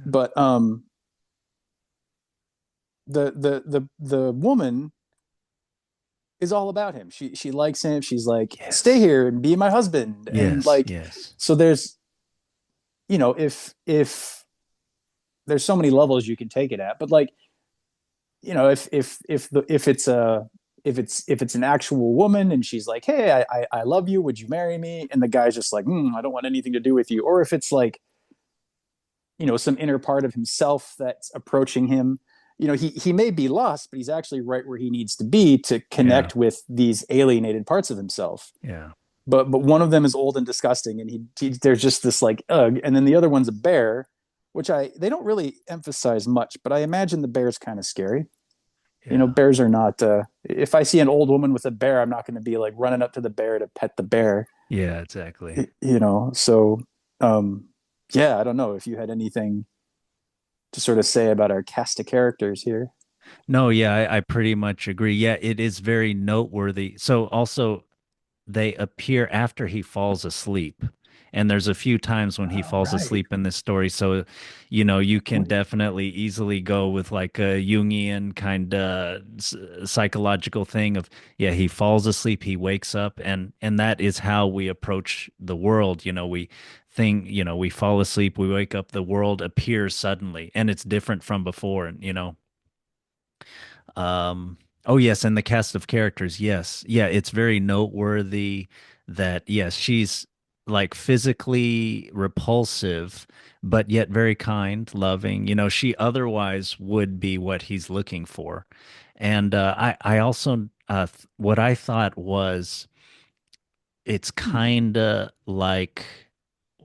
But the woman is all about him. She likes him. She's like, stay Yes. here and be my husband. And Yes. like, Yes. so there's, if there's so many levels you can take it at, but like, if it's an actual woman and she's like, hey, I love you, would you marry me? And the guy's just like, I don't want anything to do with you. Or if it's like, some inner part of himself that's approaching him. He may be lost, but he's actually right where he needs to be to Yeah. connect with these alienated parts of himself. Yeah. But one of them is old and disgusting, and there's just this like ugh, and then the other one's a bear, which I they don't really emphasize much, but I imagine the bear's kind of scary. Yeah. Bears are not. If I see an old woman with a bear, I'm not going to be like running up to the bear to pet the bear. Yeah, exactly. So um, yeah, I don't know if you had anything to sort of say about our cast of characters here. No, yeah, I pretty much agree. Yeah, it is very noteworthy. So also they appear after he falls asleep. And there's a few times when he Oh, falls right. asleep in this story. So, you can definitely easily go with like a Jungian kind of psychological thing of, yeah, he falls asleep, he wakes up, and that is how we approach the world. We fall asleep, we wake up, the world appears suddenly, and it's different from before. Um, oh yes, and the cast of characters, yes. Yeah, it's very noteworthy that yes, she's like physically repulsive, but yet very kind, loving. She otherwise would be what he's looking for. And I also what I thought was it's Hmm. kind of like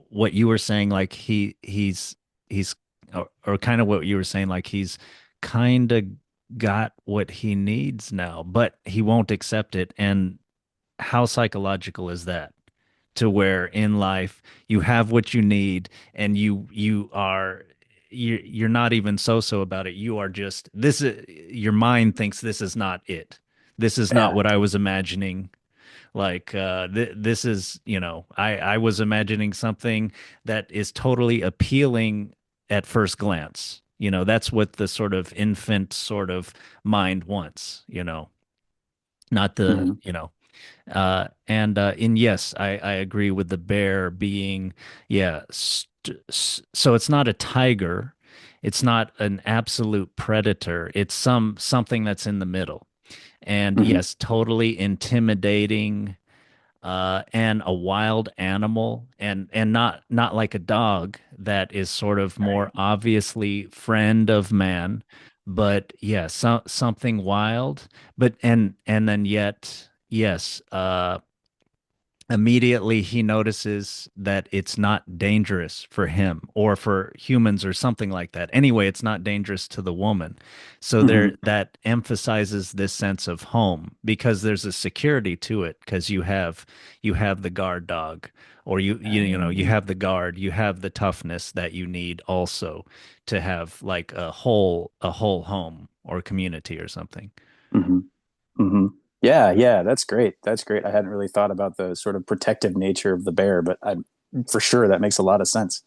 what you were saying, like he's or kind of what you were saying, like he's kind of got what he needs now, but he won't accept it. And how psychological is that? To where in life you have what you need, and you're not even so about it. You are just this is your mind thinks this is not it. This is not Yeah. what I was imagining. Like this is, I was imagining something that is totally appealing at first glance. That's what the sort of infant sort of mind wants, not the, Hmm. and yes, I agree with the bear being, yeah. So it's not a tiger. It's not an absolute predator. It's something that's in the middle. And Hmm. yes, totally intimidating, and a wild animal, and not like a dog that is sort of more Right. obviously friend of man, but yeah, something wild, but and then yet yes, immediately he notices that it's not dangerous for him or for humans or something like that. Anyway, it's not dangerous to the woman. So Hmm. that emphasizes this sense of home because there's a security to it because you have the guard dog, or you Right. have the guard, you have the toughness that you need also to have like a whole home or community or something. Hmm. Hmm. Yeah, yeah, that's great. That's great. I hadn't really thought about the sort of protective nature of the bear, but for sure that makes a lot of sense.